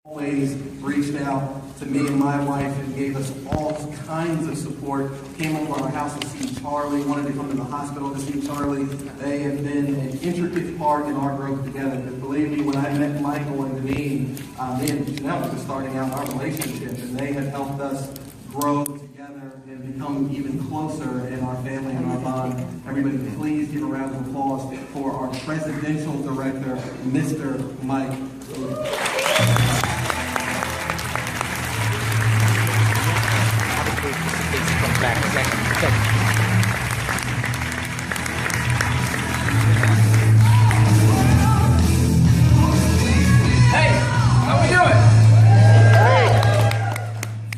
Always reached out to me and my wife and gave us all kinds of support. Came over to our house to see Charlie, wanted to come to the hospital to see Charlie. They have been an intricate part in our growth together. But believe me, when I met Michael and Deneen, me and Janelle were just starting out our relationship, and they have helped us grow together and become even closer in our family and our bond. Everybody, please give a round of applause for our presidential director, Mr. Mike Foti. Hey, how we doing?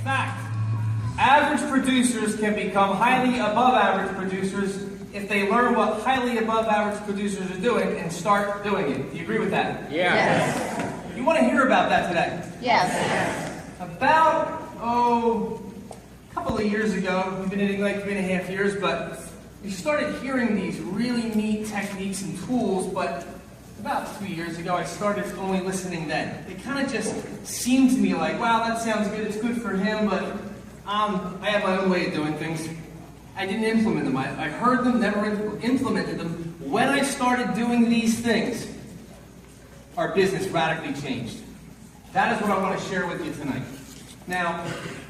Fact, average producers can become highly above average producers if they learn what highly above average producers are doing and start doing it. Do you agree with that? Yeah. Yes. You want to hear about that today? Yes. About, a couple of years ago, we've been in Ignite 3.5 years, but we started hearing these really neat techniques and tools, but about 2 years ago, I started only listening then. It kind of just seemed to me like, wow, that sounds good, it's good for him, but I have my own way of doing things. I didn't implement them. I heard them, never implemented them. When I started doing these things, our business radically changed. That is what I want to share with you tonight. Now,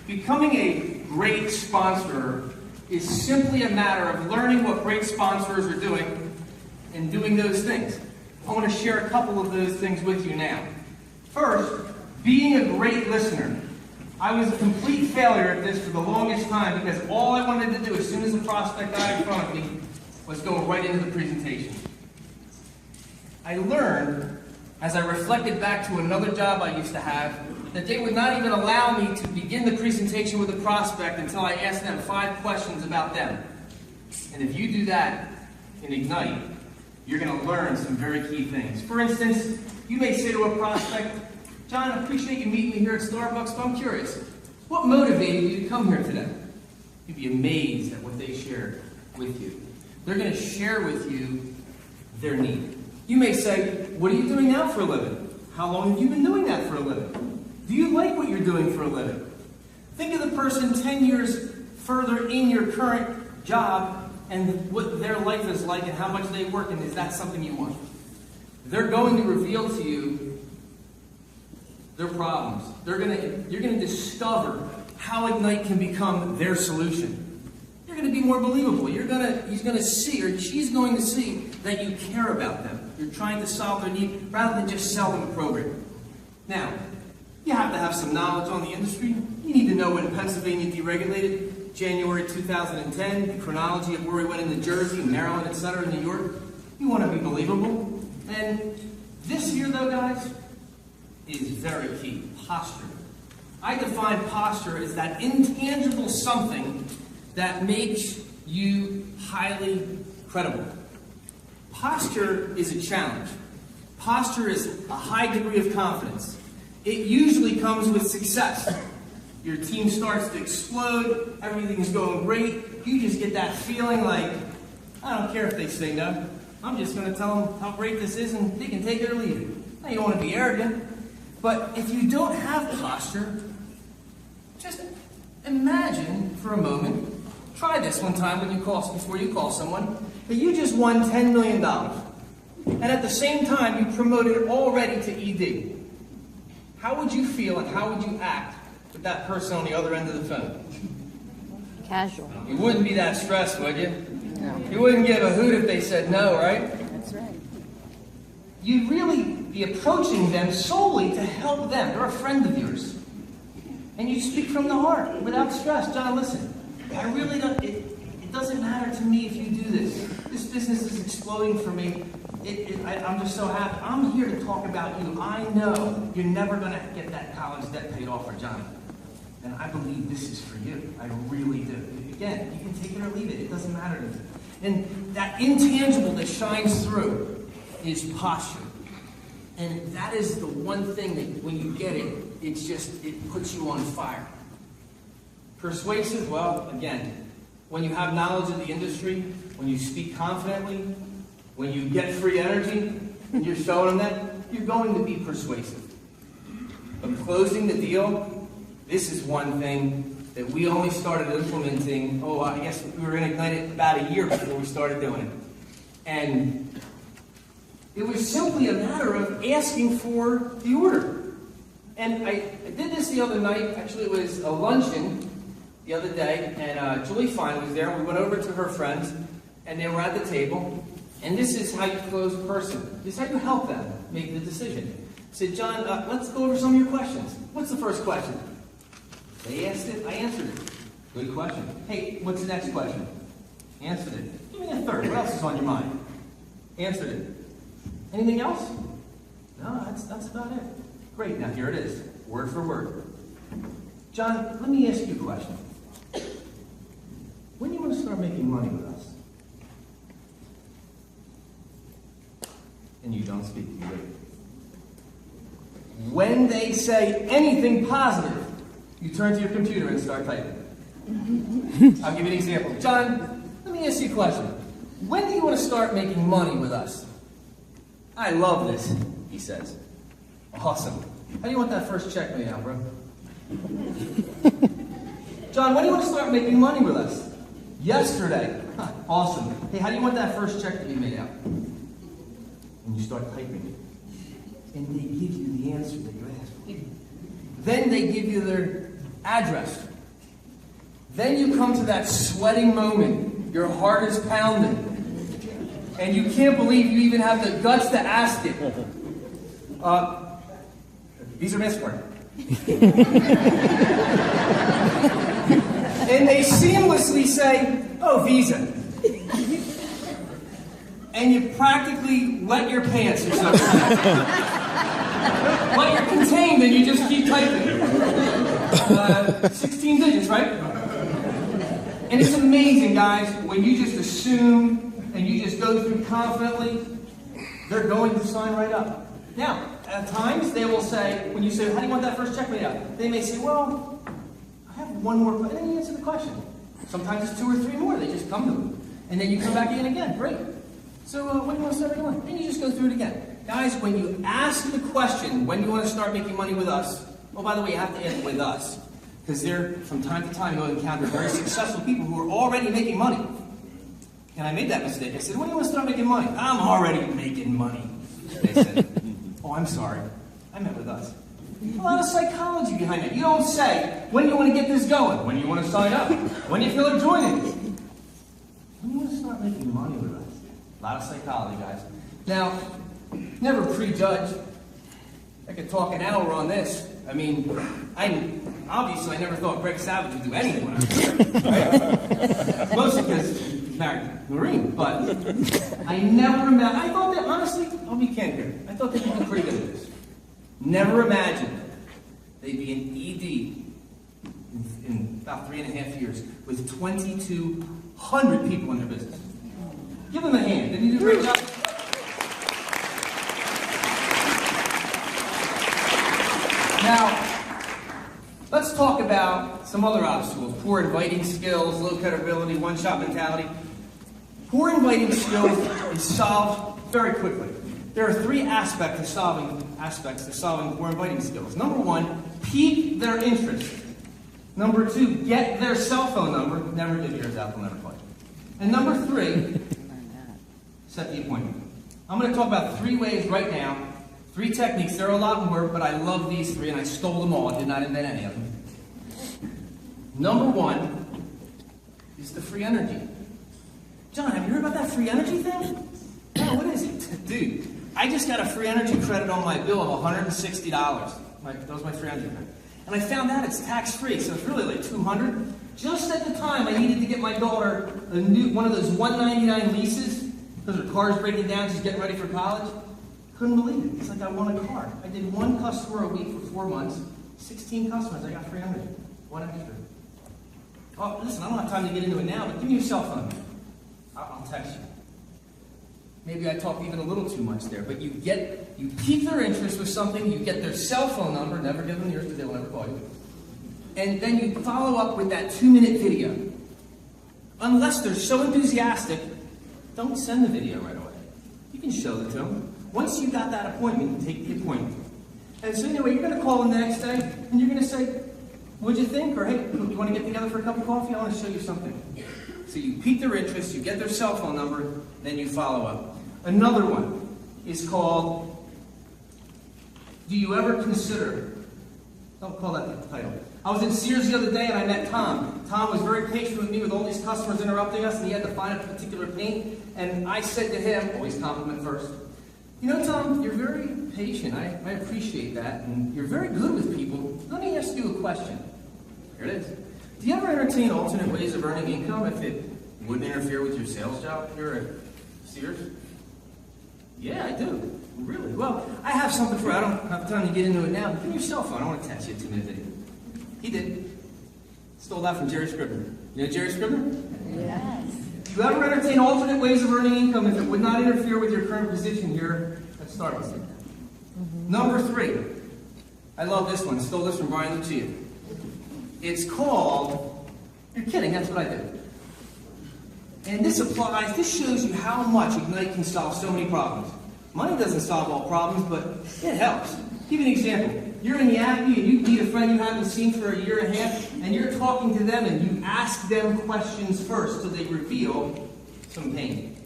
becoming a great sponsor is simply a matter of learning what great sponsors are doing and doing those things. I want to share a couple of those things with you now. First, being a great listener. I was a complete failure at this for the longest time because all I wanted to do as soon as the prospect got in front of me was go right into the presentation. I learned, as I reflected back to another job I used to have, that they would not even allow me to begin the presentation with a prospect until I asked them 5 questions about them. And if you do that in Ignite, you're going to learn some very key things. For instance, you may say to a prospect, John, I appreciate you meeting me here at Starbucks, but I'm curious, what motivated you to come here today? You'd be amazed at what they shared with you. They're going to share with you their need. You may say, what are you doing now for a living? How long have you been doing that for a living? Do you like what you're doing for a living? Think of the person 10 years further in your current job and what their life is like and how much they work, and is that something you want? They're going to reveal to you their problems. You're going to discover how Ignite can become their solution. You're going to be more believable. He's going to see, or she's going to see, that you care about them. You're trying to solve their need rather than just sell them a program. Now, you have to have some knowledge on the industry. You need to know when Pennsylvania deregulated, January 2010, the chronology of where we went in New Jersey, Maryland, etc., New York. You want to be believable. And this here, though, guys, is very key. Posture. I define posture as that intangible something that makes you highly credible. Posture is a challenge. Posture is a high degree of confidence. It usually comes with success. Your team starts to explode, everything's going great, you just get that feeling like, I don't care if they say no, I'm just going to tell them how great this is and they can take it or leave it. Now, you don't want to be arrogant, but if you don't have posture, just imagine for a moment, try this one time before you call someone, that you just won $10 million. And at the same time, you promoted already to ED. How would you feel and how would you act with that person on the other end of the phone? Casual. You wouldn't be that stressed, would you? No. You wouldn't give a hoot if they said no, right? That's right. You'd really be approaching them solely to help them. They're a friend of yours. And you speak from the heart without stress. John, listen, I really don't, it doesn't matter to me if you do this. This business is exploding for me. I'm just so happy. I'm here to talk about you. I know you're never going to get that college debt paid off for Johnny. And I believe this is for you. I really do. Again, you can take it or leave it. It doesn't matter to me. And that intangible that shines through is posture. And that is the one thing that when you get it, it puts you on fire. Persuasive, well, again, when you have knowledge of the industry, when you speak confidently, when you get free energy, and you're showing them that, you're going to be persuasive. But closing the deal, this is one thing that we only started implementing, I guess we were in Ignite about a year before we started doing it. And it was simply a matter of asking for the order. And I did this the other night. Actually, it was a luncheon the other day, and Julie Fine was there. We went over to her friends, and they were at the table. And this is how you close a person. This is how you help them make the decision. I said, John, let's go over some of your questions. What's the first question? They asked it, I answered it. Good question. Hey, what's the next question? Answered it. Give me a third. What else is on your mind? Answered it. Anything else? No, that's about it. Great, now here it is, word for word. John, let me ask you a question. When do you want to start making money with us? And you don't speak, you wait. When they say anything positive, you turn to your computer and start typing. I'll give you an example. John, let me ask you a question. When do you want to start making money with us? I love this, he says. Awesome. How do you want that first check made out, bro? John, when do you want to start making money with us? Yesterday. Huh, awesome. Hey, how do you want that first check to be made out? And you start typing it. And they give you the answer that you asked for. Then they give you their address. Then you come to that sweating moment. Your heart is pounding. And you can't believe you even have the guts to ask it. These are MasterCard. And they seamlessly say, oh, Visa. And you practically wet your pants or something. But you're contained and you just keep typing. 16 digits, right? And it's amazing, guys, when you just assume and you just go through confidently, they're going to sign right up. Now, at times they will say, when you say, how do you want that first check made out? They may say, well, I have one more question. And then you answer the question. Sometimes it's 2 or 3 more. They just come to them. And then you come back in again. Great. So when do you want to start making money? Then you just go through it again. Guys, when you ask the question, when do you want to start making money with us? Oh, by the way, you have to ask with us. Because from time to time, you'll encounter very successful people who are already making money. And I made that mistake. I said, when do you want to start making money? I'm already making money. They said, oh, I'm sorry. I meant with us. A lot of psychology behind it. You don't say, when do you want to get this going? When do you want to sign up? When do you feel like joining? When do you want to start making money with us? A lot of psychology, guys. Now, never prejudge. I could talk an hour on this. I mean, obviously I never thought Greg Savage would do anything when I was there. Right? Mostly because he's married to Noreen. But I never imagined. I thought that, honestly, I'll be candid here. I thought they could do pretty good at this. Never imagined they'd be in ED in about 3.5 years with 2,200 people in their business. Give them a hand. Didn't you do a great job? Now, let's talk about some other obstacles. Poor inviting skills, low credibility, one-shot mentality. Poor inviting skills is solved very quickly. There are 3 aspects to solving poor inviting skills. Number 1, pique their interest. Number 2, get their cell phone number. Never give yours out, they'll never call you. And number 3, set the appointment. I'm going to talk about 3 ways right now. 3 techniques. There are a lot more, but I love these 3, and I stole them all. I did not invent any of them. Number 1 is the free energy. John, have you heard about that free energy thing? No, what is it? Dude, I just got a free energy credit on my bill of $160. That was my free energy credit. And I found out it's tax-free, so it's really like $200. Just at the time, I needed to get my daughter one of those $199 leases because her car's breaking down, she's getting ready for college. Couldn't believe it. It's like I won a car. I did 1 customer a week for 4 months. 16 customers. I got free energy. What extra? Oh, listen, I don't have time to get into it now, but give me your cell phone. I'll text you. Maybe I talked even a little too much there, but you pique their interest with something, you get their cell phone number, never give them yours because they will never call you, and then you follow up with that 2-minute video. Unless they're so enthusiastic, don't send the video right away. You can show it to them. Once you got that appointment, you take the appointment. And so anyway, you're going to call in the next day, and you're going to say, what'd you think? Or, hey, you want to get together for a cup of coffee? I want to show you something. So you pique their interest, you get their cell phone number, then you follow up. Another one is called, do you ever consider? Don't call that the title. I was in Sears the other day and I met Tom. Tom was very patient with me with all these customers interrupting us, and he had to find a particular paint. And I said to him, always compliment first, you know, Tom, you're very patient. I appreciate that. And you're very good with people. Let me ask you a question. Here it is. Do you ever entertain alternate ways of earning income if it wouldn't interfere with your sales job here at Sears? Yeah, I do. Really? Well, I have something for you. I don't have time to get into it now. Give me your cell phone. I want to text you a 2-minute video. He did. Stole that from Jerry Scribner. You know Jerry Scribner? Yes. Do you ever entertain alternate ways of earning income if it would not interfere with your current position here at Starbucks? Number 3. I love this one. Stole this from Brian Lucia. It's called, you're kidding, that's what I do. And this applies, this shows you how much Ignite can solve so many problems. Money doesn't solve all problems, but it helps. Give you an example. You're in the Academy and you meet a friend you haven't seen for a year and a half, and you're talking to them and you ask them questions first so they reveal some pain.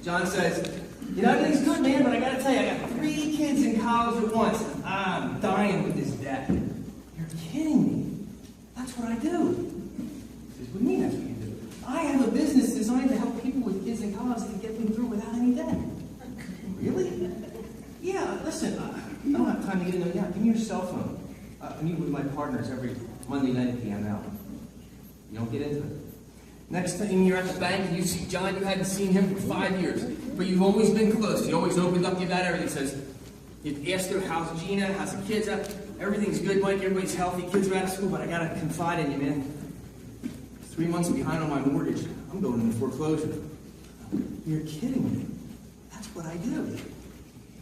John says, you know, everything's good, man, but I gotta tell you, I got 3 kids in college at once. I'm dying with this debt. You're kidding me. That's what I do. He says, what do you mean that's what you do? I have a business designed to help people with kids in college to get them through without any debt. Really? Yeah, listen, I don't have time to get into it now. Give me your cell phone. I meet with my partners every Monday night at the ML. You don't get into it. Next time you're at the bank and you see John, you hadn't seen him for 5 years, but you've always been close. He always opened up to you about everything. Says, you asked her, how's Gina, how's the kids? Everything's good, Mike, everybody's healthy, kids are out of school, but I gotta confide in you, man. 3 months behind on my mortgage. I'm going into foreclosure. You're kidding me. That's what I do.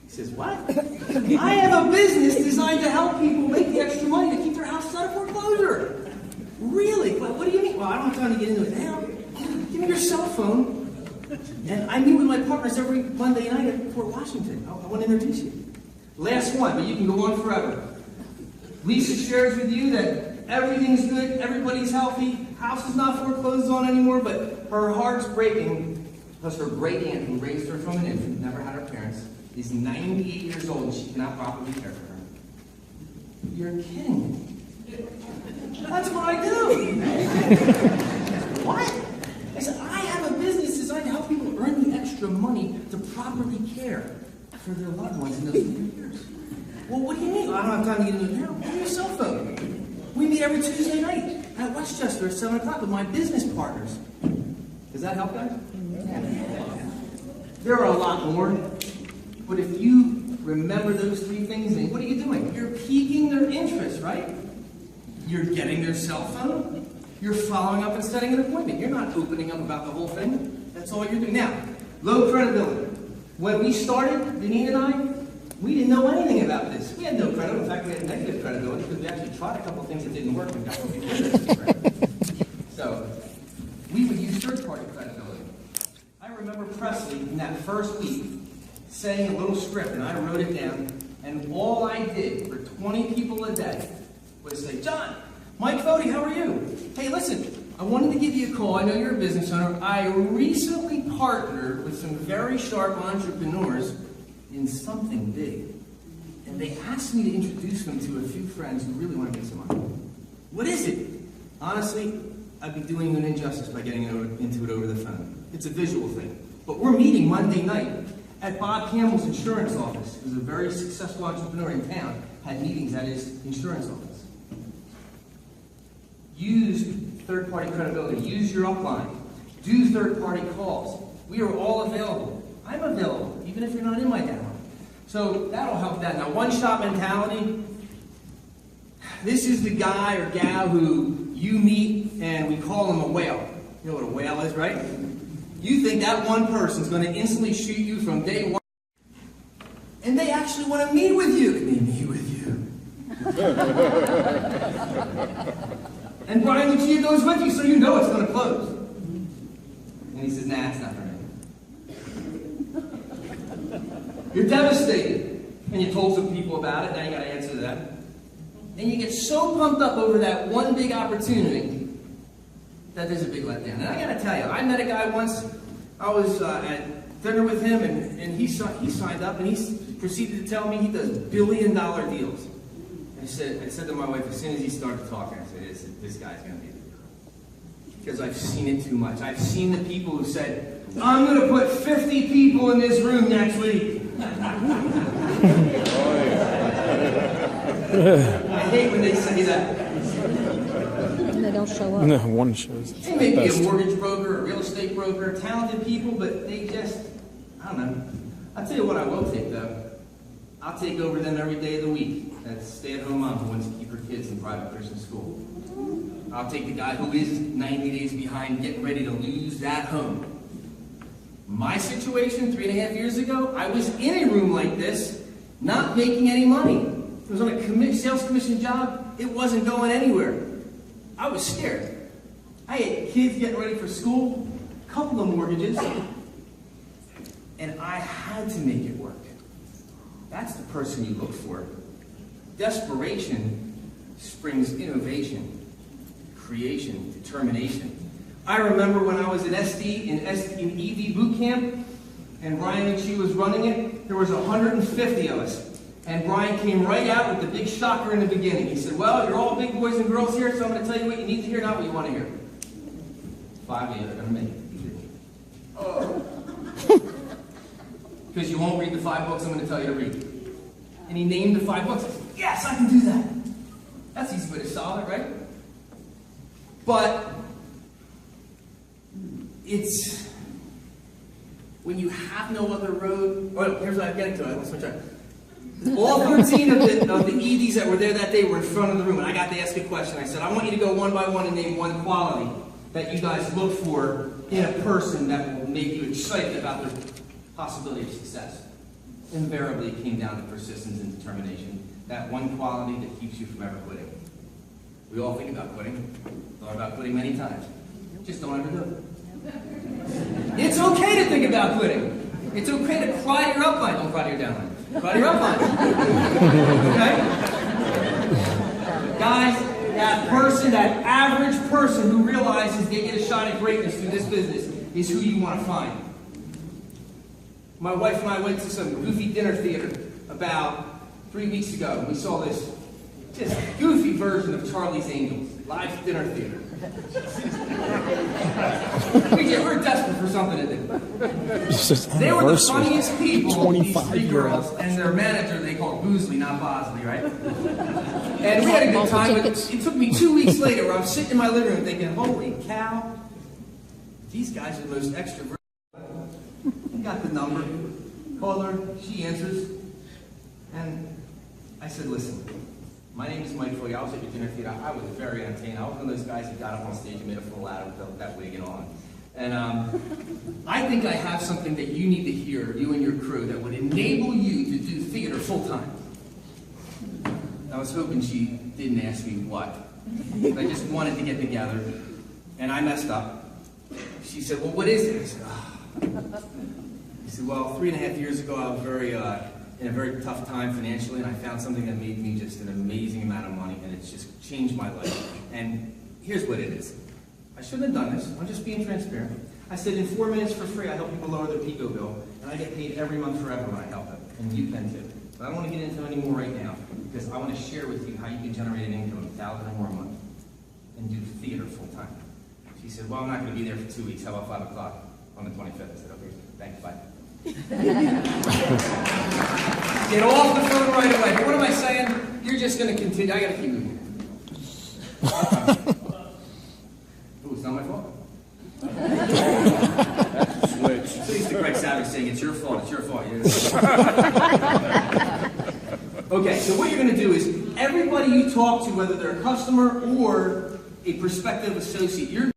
He says, what? I have a business designed to help people make the extra money to keep their house out of foreclosure. Really? What do you mean? Well, I don't have time to get into it now. Give me your cell phone. And I meet with my partners every Monday night at Fort Washington. I want to introduce you. Last one, but you can go on forever. Lisa shares with you that everything's good, everybody's healthy, house is not foreclosed on anymore, but her heart's breaking because her great aunt, who raised her from an infant, never had her parents, is 98 years old and she cannot properly care for her. You're kidding me. That's what I do. What? I said, I have a business designed to help people earn the extra money to properly care for their loved ones in those 3 years. Well, what do you mean? I don't have time to get into it now. Give me your cell phone. We meet every Tuesday night at Westchester at 7 o'clock with my business partners. Does that help, guys? There are a lot more, but if you remember those 3 things, then what are you doing? You're piquing their interest, right? You're getting their cell phone. You're following up and setting an appointment. You're not opening up about the whole thing. That's all you're doing. Now, low credibility. When we started, Deneen and I, we didn't know anything about this. We had no credibility. In fact, we had negative credibility because we actually tried a couple of things that didn't work and got some business, right? So, we would use third-party credibility. I remember Presley in that first week saying a little script, and I wrote it down, and all I did for 20 people a day was say, John, Mike Foti, how are you? Hey, listen, I wanted to give you a call. I know you're a business owner. I recently partnered with some very sharp entrepreneurs in something big. And they asked me to introduce them to a few friends who really want to make some money. What is it? Honestly, I'd be doing you an injustice by getting into it over the phone. It's a visual thing. But we're meeting Monday night at Bob Campbell's insurance office. He's a very successful entrepreneur in town, had meetings at his insurance office. Use third-party credibility. Use your upline. Do third-party calls. We are all available. I'm available, even if you're not in my downline. So that'll help that. Now, one-shot mentality. This is the guy or gal who you meet, and we call him a whale. You know what a whale is, right? You think that one person's going to instantly shoot you from day one, and they actually want to meet with you. Can they meet with you? And Brian Lucia goes with you, so you know it's going to close. And he says, nah, it's not right. You're devastated. and you told some people about it, now you got to answer to them. And you get so pumped up over that one big opportunity that there's a big letdown. And I got to tell you, I met a guy once, I was at dinner with him, and he signed up, and he proceeded to tell me he does billion-dollar deals. And I said to my wife, as soon as he started talking, I said, this guy's going to be the girl. Because I've seen it too much. I've seen the people who said, I'm going to put 50 people in this room next week. I hate when they say that. And they don't show up. No, one shows. They may be a mortgage broker, a real estate broker, talented people, but they just, I don't know. I'll tell you what I will take, though. I'll take over them every day of the week. That stay-at-home mom who wants to keep her kids in private Christian school. I'll take the guy who is 90 days behind, getting ready to lose that home. My situation 3.5 years ago, I was in a room like this, not making any money. I was on a sales commission job. It wasn't going anywhere. I was scared. I had kids getting ready for school, a couple of mortgages, and I had to make it work. That's the person you look for. Desperation springs innovation, creation, determination. I remember when I was at SD, in EV boot camp, and Brian and she was running it, there was 150 of us. And Brian came right out with the big shocker in the beginning. He said, well, you're all big boys and girls here, so I'm going to tell you what you need to hear, not what you want to hear. 5 of you are going to make it. Oh. Because you won't read the 5 books I'm going to tell you to read. And he named the 5 books. I said, yes, I can do that. That's the easy way to solve it, right? But it's when you have no other road. Well, here's what I'm getting to. I want to switch up. All 13 of the EDs that were there that day were in front of the room, and I got to ask a question. I said, I want you to go one by one and name one quality that you guys look for in a person that will make you excited about their possibility of success. Invariably, it came down to persistence and determination. That one quality that keeps you from ever quitting. We all think about quitting. Thought about quitting many times. Just don't ever do it. It's okay to think about quitting. It's okay to cry your upline. Don't cry to your downline. Cry to your upline. Okay? Guys, that person, that average person who realizes they get a shot at greatness through this business is who you want to find. My wife and I went to some goofy dinner theater about 3 weeks ago. We saw this just goofy version of Charlie's Angels, live dinner theater. We're desperate for something to do. They were the funniest people, these 3 girls, and their manager they called Boozley, not Bosley, right? And we had a good time, but it took me 2 weeks later where I'm sitting in my living room thinking, holy cow, these guys are the most extroverted. I got the number, called her, she answers, and I said, listen, my name is Mike Foti. I was at your dinner theater. I was very entertained. I was one of those guys who got up on stage and made a fool out of that wig and all. And I think I have something that you need to hear, you and your crew, that would enable you to do theater full time. I was hoping she didn't ask me what. I just wanted to get together, and I messed up. She said, well, what is it? I said, oh. She said, well, 3.5 years ago, I was in a very tough time financially, and I found something that made me just an amazing amount of money, and it's just changed my life. And here's what it is. I shouldn't have done this. I'm just being transparent. I said, in 4 minutes for free, I help people lower their PICO bill, and I get paid every month forever when I help them, and you can too. But I don't want to get into it any more right now, because I want to share with you how you can generate an income of $1,000 or more a month and do theater full time. She said, well, I'm not going to be there for 2 weeks. How about 5 o'clock on the 25th? I said, okay, thanks, bye. Get off the phone right away. But what am I saying? You're just going to continue. I got to keep moving. Oh, it's not my fault. Switch. Please, the Greg Savage saying it's your fault. It's your fault. Okay, so what you're going to do is everybody you talk to, whether they're a customer or a prospective associate, you're